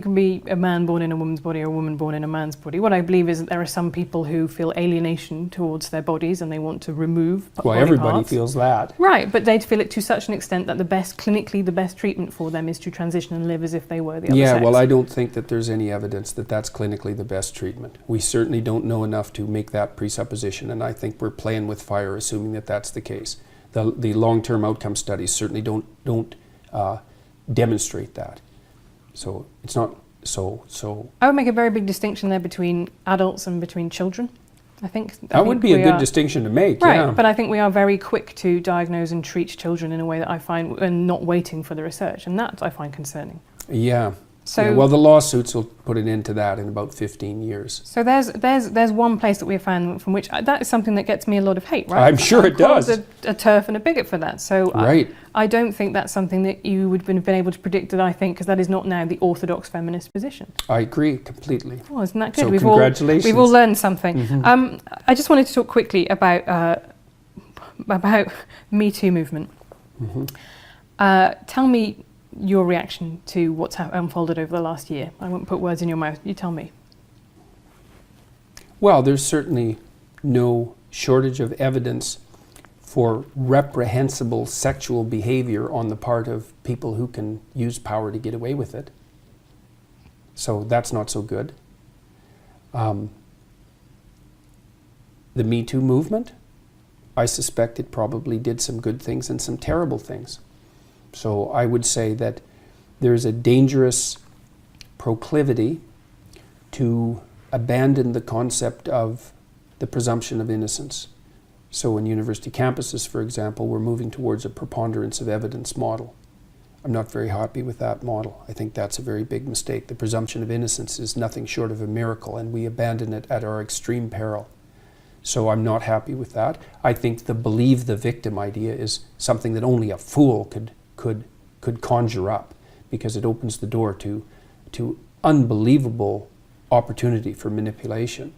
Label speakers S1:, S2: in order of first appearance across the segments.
S1: can be a man born in a woman's body or a woman born in a man's body. What I believe is that there are some people who feel alienation towards their bodies and they want to remove body
S2: everybody
S1: parts.
S2: feels that.
S1: Right, but they feel it to such an extent that clinically the best treatment for them is to transition and live as if they were the other sex.
S2: Yeah, well, I don't think that there's any evidence that that's clinically the best treatment. We certainly don't know enough to make that presupposition, and I think we're playing with fire assuming that that's the case. The long-term outcome studies certainly don't demonstrate that. So it's not so.
S1: I would make a very big distinction there between adults and between children. I think
S2: that would be a good distinction to make.
S1: Right,
S2: yeah.
S1: But I think we are very quick to diagnose and treat children in a way that I find, and not waiting for the research, and that I find concerning.
S2: Yeah.
S1: So,
S2: yeah, well, the lawsuits will put an end to that in about 15 years.
S1: So there's one place that we have found from which that is something that gets me a lot of hate, right?
S2: I'm sure it does.
S1: I'm a turf and a bigot for that. So
S2: right.
S1: I don't think that's something that you would have been able to predict, that I think, because that is not now the orthodox feminist position.
S2: I agree completely.
S1: Oh, isn't that good?
S2: So congratulations.
S1: We've all learned something.
S2: Mm-hmm.
S1: I just wanted to talk quickly about Me Too movement.
S2: Mm-hmm.
S1: Tell me your reaction to what's unfolded over the last year. I won't put words in your mouth. You tell me.
S2: Well, there's certainly no shortage of evidence for reprehensible sexual behavior on the part of people who can use power to get away with it. So that's not so good. The Me Too movement, I suspect it probably did some good things and some terrible things. So I would say that there's a dangerous proclivity to abandon the concept of the presumption of innocence. So in university campuses, for example, we're moving towards a preponderance of evidence model. I'm not very happy with that model. I think that's a very big mistake. The presumption of innocence is nothing short of a miracle, and we abandon it at our extreme peril. So I'm not happy with that. I think the believe the victim idea is something that only a fool could conjure up, because it opens the door to unbelievable opportunity for manipulation.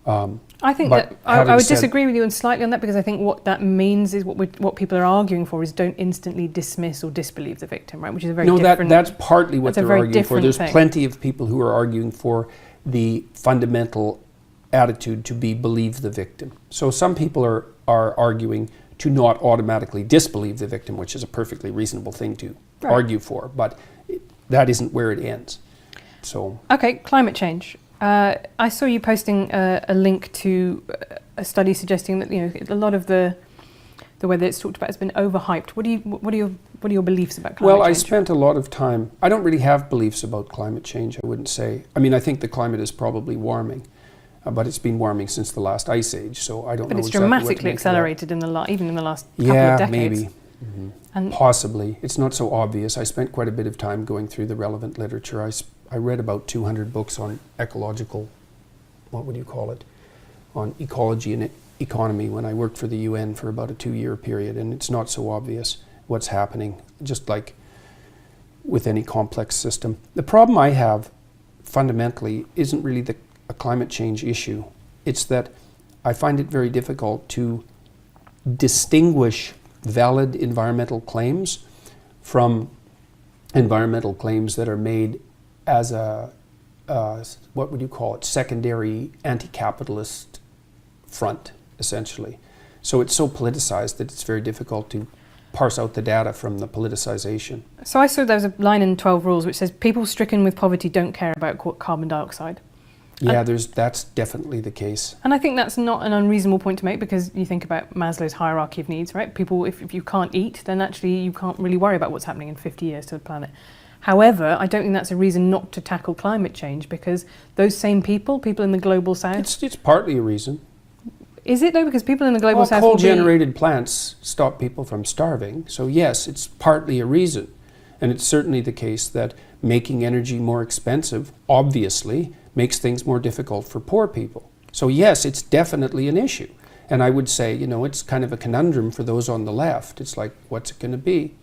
S1: I think that I would disagree with you slightly on that, because I think what that means is what people are arguing for is don't instantly dismiss or disbelieve the victim, right? Which is a very different.
S2: No, that's partly what they're arguing for. There's
S1: thing.
S2: Plenty of people who are arguing for the fundamental attitude to be believe the victim. So some people are arguing to not automatically disbelieve the victim, which is a perfectly reasonable thing to argue for, but that isn't where it ends. So
S1: okay, climate change. I saw you posting a link to a study suggesting that a lot of the way that it's talked about has been overhyped. What are your beliefs about climate change?
S2: Well, I spent a lot of time. I don't really have beliefs about climate change. I wouldn't say. I mean, I think the climate is probably warming. But it's been warming since the last ice age, so I don't know.
S1: But it's
S2: exactly
S1: dramatically accelerated even in the last couple
S2: yeah,
S1: of decades.
S2: Maybe. Mm-hmm. And possibly. It's not so obvious. I spent quite a bit of time going through the relevant literature. I read about 200 books on ecological, what would you call it, on ecology and economy when I worked for the UN for about a 2-year period, and it's not so obvious what's happening, just like with any complex system. The problem I have fundamentally isn't really a climate change issue. It's that I find it very difficult to distinguish valid environmental claims from environmental claims that are made as a, what would you call it, secondary anti-capitalist front, essentially. So it's so politicized that it's very difficult to parse out the data from the politicization.
S1: So I saw there was a line in 12 Rules which says people stricken with poverty don't care about carbon dioxide.
S2: Yeah, that's definitely the case.
S1: And I think that's not an unreasonable point to make, because you think about Maslow's hierarchy of needs, right? People, if you can't eat, then actually you can't really worry about what's happening in 50 years to the planet. However, I don't think that's a reason not to tackle climate change, because those same people in the global south...
S2: It's partly a reason.
S1: Is it though? Because people in the global south...
S2: coal-generated plants stop people from starving, so yes, it's partly a reason. And it's certainly the case that making energy more expensive, obviously, makes things more difficult for poor people. So yes, it's definitely an issue. And I would say, it's kind of a conundrum for those on the left. It's like, what's it going to be?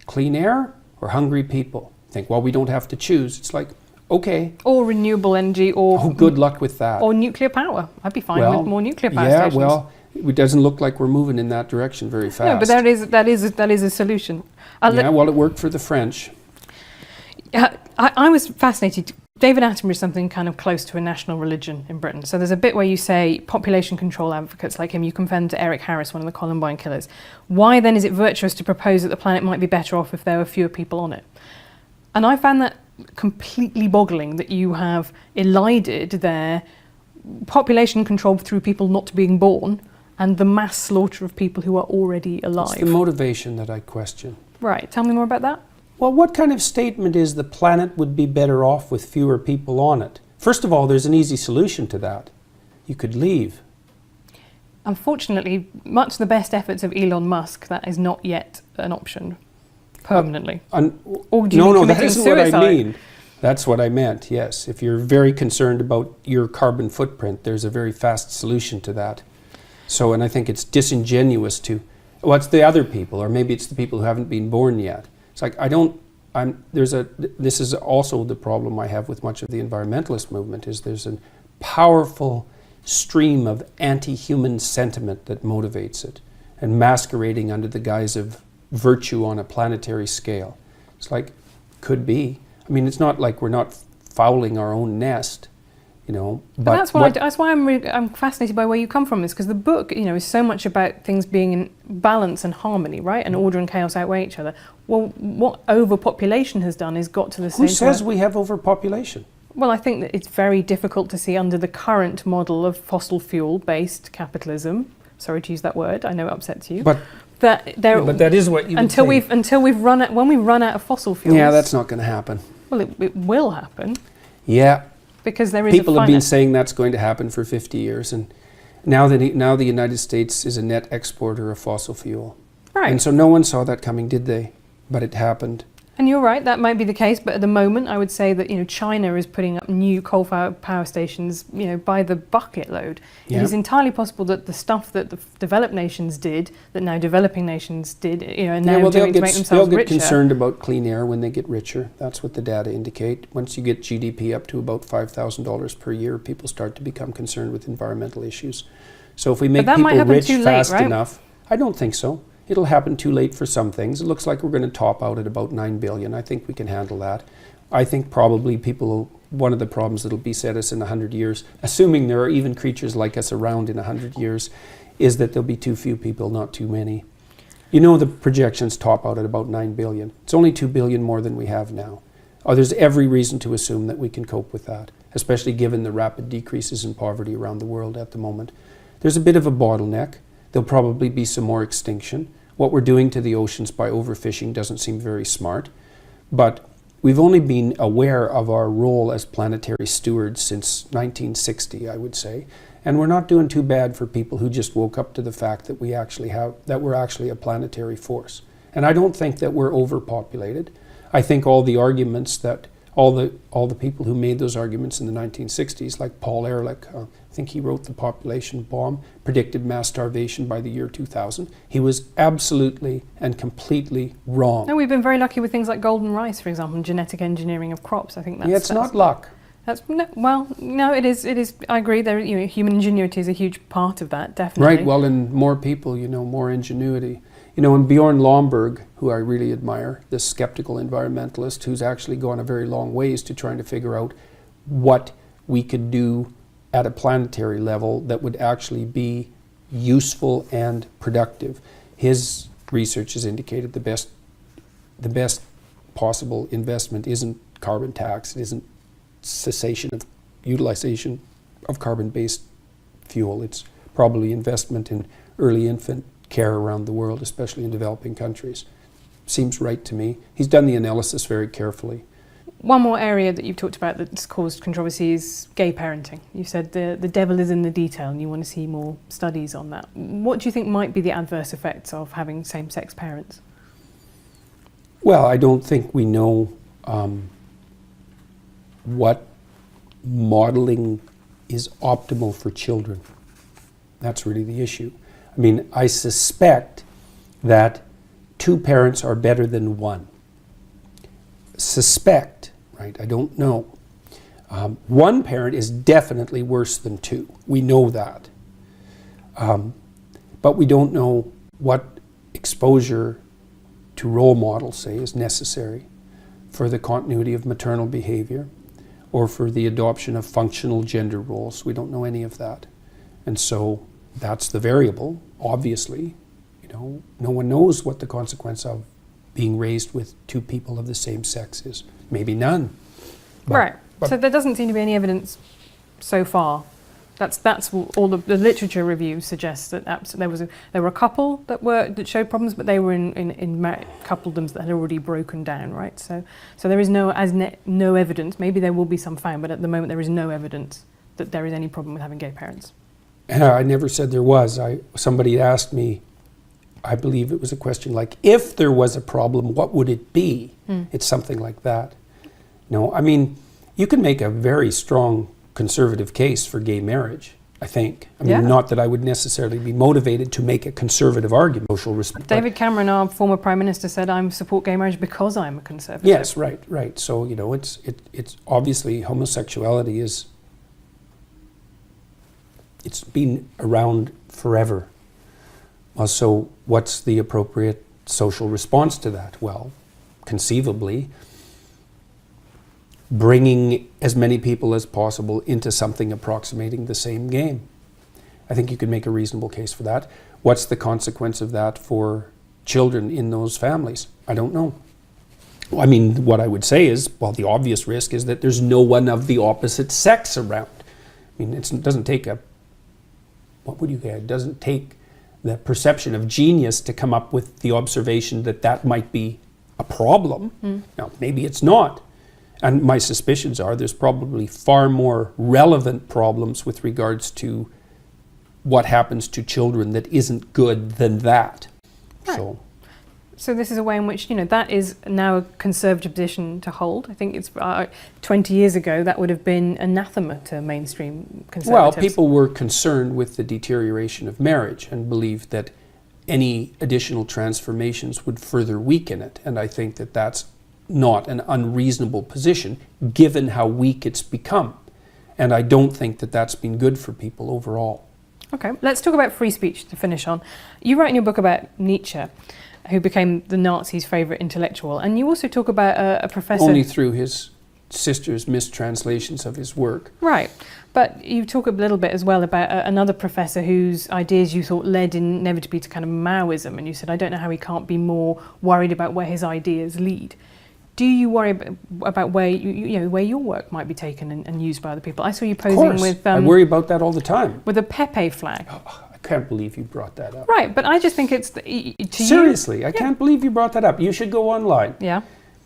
S2: Clean air or hungry people? Think, well, we don't have to choose. It's like, okay.
S1: Or renewable energy, or...
S2: Oh, good luck with that.
S1: Or nuclear power. I'd be fine with more nuclear power stations.
S2: Yeah, well, it doesn't look like we're moving in that direction very fast.
S1: No, but that is a solution.
S2: Well, it worked for the French.
S1: I was fascinated. David Attenborough is something kind of close to a national religion in Britain. So there's a bit where you say population control advocates like him, you compare them to Eric Harris, one of the Columbine killers. Why then is it virtuous to propose that the planet might be better off if there were fewer people on it? And I found that completely boggling, that you have elided their population control through people not being born and the mass slaughter of people who are already alive.
S2: It's the motivation that I question.
S1: Right, tell me more about that.
S2: Well, what kind of statement is the planet would be better off with fewer people on it? First of all, there's an easy solution to that. You could leave.
S1: Unfortunately, much the best efforts of Elon Musk, that is not yet an option permanently. Or do you mean
S2: no, that
S1: committing
S2: isn't
S1: suicide?
S2: what I mean. That's what I meant, yes. If you're very concerned about your carbon footprint, there's a very fast solution to that. So, and I think it's disingenuous to, well, it's the other people, or maybe it's the people who haven't been born yet. It's like, this is also the problem I have with much of the environmentalist movement, is there's a powerful stream of anti-human sentiment that motivates it, and masquerading under the guise of virtue on a planetary scale. It's like, could be. I mean, it's not like we're not fouling our own nest, you know. But
S1: that's why I'm fascinated by where you come from, is because the book, you know, is so much about things being in balance and harmony, right? And order and chaos outweigh each other. Well, what overpopulation has done is got to the stage.
S2: Who says we have overpopulation?
S1: Well, I think that it's very difficult to see under the current model of fossil fuel-based capitalism. Sorry to use that word. I know it upsets you.
S2: But that is what you
S1: until we've run out, when we run out of fossil fuels.
S2: Yeah, that's not going to happen.
S1: Well, it will happen.
S2: Yeah.
S1: Because there is
S2: people have been saying that's going to happen for 50 years, and now the United States is a net exporter of fossil fuel.
S1: Right.
S2: And so no one saw that coming, did they? But it happened.
S1: And you're right, that might be the case, but at the moment I would say that, you know, China is putting up new coal-fired power stations, you know, by the bucket load.
S2: Yeah.
S1: It is entirely possible that the stuff that the developed nations did, that now developing nations did, you know, and now doing to make themselves
S2: they'll
S1: richer.
S2: get concerned about clean air when they get richer. That's what the data indicate. Once you get GDP up to about $5,000 per year, people start to become concerned with environmental issues. So if we make people rich fast enough, I don't think so. It'll happen too late for some things. It looks like we're going to top out at about 9 billion. I think we can handle that. I think probably one of the problems that'll beset us in 100 years, assuming there are even creatures like us around in 100 years, is that there'll be too few people, not too many. You know, the projections top out at about 9 billion. It's only 2 billion more than we have now. There's every reason to assume that we can cope with that, especially given the rapid decreases in poverty around the world at the moment. There's a bit of a bottleneck. There'll probably be some more extinction. What we're doing to the oceans by overfishing doesn't seem very smart, but we've only been aware of our role as planetary stewards since 1960, I would say, and we're not doing too bad for people who just woke up to the fact that we're actually a planetary force. And I don't think that we're overpopulated. I think all the arguments that all the people who made those arguments in the 1960s, like Paul Ehrlich, I think he wrote The Population Bomb, predicted mass starvation by the year 2000. He was absolutely and completely wrong.
S1: No, we've been very lucky with things like golden rice, for example, and genetic engineering of crops. I think that's...
S2: Yeah, it's not luck.
S1: No, it is. I agree. Human ingenuity is a huge part of that, definitely.
S2: Right. Well, and more people, more ingenuity. And Bjorn Lomborg, who I really admire, this skeptical environmentalist who's actually gone a very long ways to trying to figure out what we could do at a planetary level that would actually be useful and productive. His research has indicated the best possible investment isn't carbon tax, it isn't cessation of utilization of carbon-based fuel. It's probably investment in early infant care around the world, especially in developing countries. Seems right to me. He's done the analysis very carefully.
S1: One more area that you've talked about that's caused controversy is gay parenting. You said the devil is in the detail and you want to see more studies on that. What do you think might be the adverse effects of having same-sex parents?
S2: Well, I don't think we know what modeling is optimal for children. That's really the issue. I mean, I suspect that 2 parents are better than 1. Suspect, right? I don't know. 1 parent is definitely worse than 2. We know that. But we don't know what exposure to role models, say, is necessary. for the continuity of maternal behavior or for the adoption of functional gender roles. We don't know any of that. And so that's the variable, obviously. No one knows what the consequence of being raised with two people of the same sex is. Maybe none.
S1: Right. So there doesn't seem to be any evidence so far. That's all the literature review suggests, that there were a couple that showed problems, but they were in coupledoms that had already broken down, right? So there is no evidence. Maybe there will be some found, but at the moment there is no evidence that there is any problem with having gay parents.
S2: I never said there was. Somebody asked me, I believe it was a question like, if there was a problem, what would it be? It's something like that. No, I mean, you can make a very strong conservative case for gay marriage, I think. I mean, not that I would necessarily be motivated to make a conservative argument. Social respect.
S1: David Cameron, our former Prime Minister, said, I support gay marriage because I'm a conservative.
S2: Yes, right. So, it's obviously homosexuality it's been around forever. So what's the appropriate social response to that? Well, conceivably, bringing as many people as possible into something approximating the same game. I think you could make a reasonable case for that. What's the consequence of that for children in those families? I don't know. I mean, what I would say is, well, the obvious risk is that there's no one of the opposite sex around. I mean, it doesn't take it doesn't take the perception of genius to come up with the observation that might be a problem. Now, maybe it's not. And my suspicions are there's probably far more relevant problems with regards to what happens to children that isn't good than that.
S1: Right. So this is a way in which, that is now a conservative position to hold. I think it's 20 years ago that would have been anathema to mainstream conservatives.
S2: Well, people were concerned with the deterioration of marriage and believed that any additional transformations would further weaken it. And I think that that's not an unreasonable position given how weak it's become. And I don't think that that's been good for people overall.
S1: Okay, let's talk about free speech to finish on. You write in your book about Nietzsche, who became the Nazis' favourite intellectual, and you also talk about a professor...
S2: Only through his sister's mistranslations of his work.
S1: Right, but you talk a little bit as well about another professor whose ideas you thought led inevitably to kind of Maoism, and you said, I don't know how he can't be more worried about where his ideas lead. Do you worry about where where your work might be taken and used by other people? I saw you posing with...
S2: I worry about that all the time.
S1: With a Pepe flag.
S2: Oh, I can't believe you brought that up.
S1: Right, but I just think it's...
S2: Seriously, I can't believe you brought that up. You should go online.
S1: Yeah,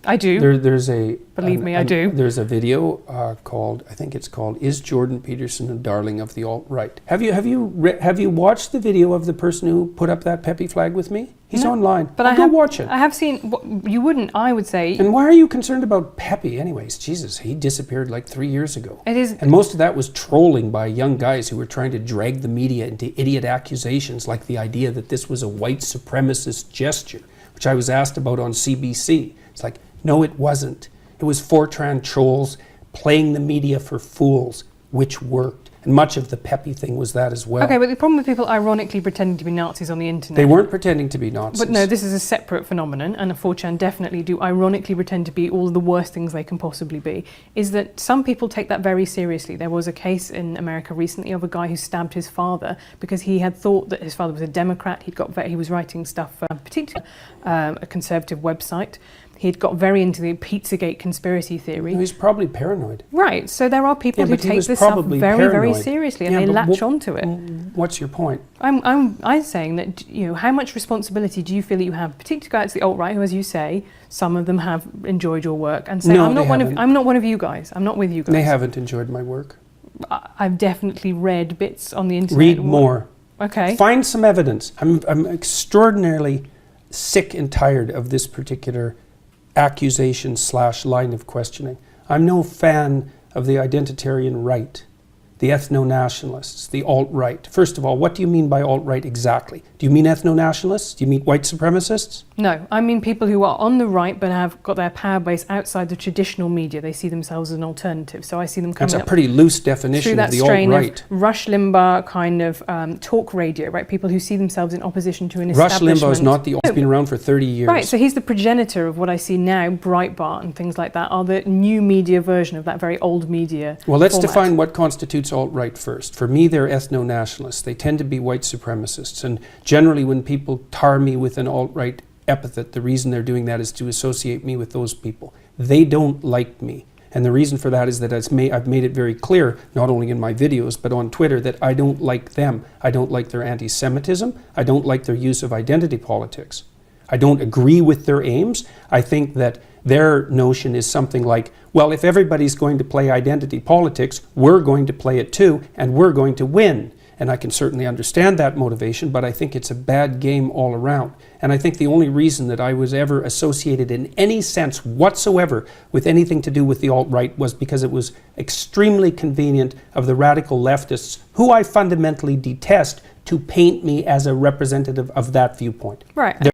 S1: I do.
S2: There's a...
S1: Believe me, I do.
S2: There's a video called, I think it's called, Is Jordan Peterson a Darling of the Alt-Right? Have you watched the video of the person who put up that Pepe flag with me? He's online.
S1: But
S2: go watch it.
S1: I have seen... You wouldn't, I would say...
S2: And why are you concerned about Pepe anyways? Jesus, he disappeared like 3 years ago.
S1: It is...
S2: And most of that was trolling by young guys who were trying to drag the media into idiot accusations like the idea that this was a white supremacist gesture, which I was asked about on CBC. It's like, no, it wasn't. It was Fortran trolls playing the media for fools, which worked. And much of the Pepe thing was that as well.
S1: Okay, but the problem with people ironically pretending to be Nazis on the internet...
S2: They weren't pretending to be Nazis.
S1: But no, this is a separate phenomenon, and 4chan definitely do ironically pretend to be all of the worst things they can possibly be, is that some people take that very seriously. There was a case in America recently of a guy who stabbed his father because he had thought that his father was a Democrat. He was writing stuff for particularly a conservative website. He'd got very into the Pizzagate conspiracy theory.
S2: He's probably paranoid.
S1: Right, so there are people who take this stuff very, very seriously, and they latch onto it.
S2: What's your point?
S1: I'm saying that, how much responsibility do you feel that you have, particularly guys the alt-right, who, as you say, some of them have enjoyed your work, and say, I'm not one of you guys. I'm not with you guys.
S2: They haven't enjoyed my work.
S1: I've definitely read bits on the internet.
S2: Read more.
S1: Okay.
S2: Find some evidence. I'm extraordinarily sick and tired of this particular accusation/line of questioning. I'm no fan of the identitarian right, the ethno-nationalists, the alt-right. First of all, what do you mean by alt-right exactly? Do you mean ethno-nationalists? Do you mean white supremacists?
S1: No, I mean people who are on the right but have got their power base outside the traditional media. They see themselves as an alternative. So I see them coming
S2: That's a
S1: up
S2: pretty loose
S1: through
S2: definition
S1: that
S2: of the
S1: strain
S2: alt-right.
S1: of Rush Limbaugh kind of talk radio, right? People who see themselves in opposition to an
S2: Rush
S1: establishment.
S2: Limbaugh is not the alt. He's been around for 30 years.
S1: Right, so he's the progenitor of what I see now, Breitbart and things like that, are the new media version of that very old media
S2: Well, let's
S1: format.
S2: define what constitutes alt-right first. For me, they're ethno-nationalists. They tend to be white supremacists. And generally, when people tar me with an alt-right epithet, the reason they're doing that is to associate me with those people. They don't like me. And the reason for that is that I've made it very clear, not only in my videos, but on Twitter, that I don't like them. I don't like their anti-Semitism. I don't like their use of identity politics. I don't agree with their aims. I think that their notion is something like, well, if everybody's going to play identity politics, we're going to play it too, and we're going to win. And I can certainly understand that motivation, but I think it's a bad game all around. And I think the only reason that I was ever associated in any sense whatsoever with anything to do with the alt-right was because it was extremely convenient of the radical leftists, who I fundamentally detest, to paint me as a representative of that viewpoint.
S1: Right.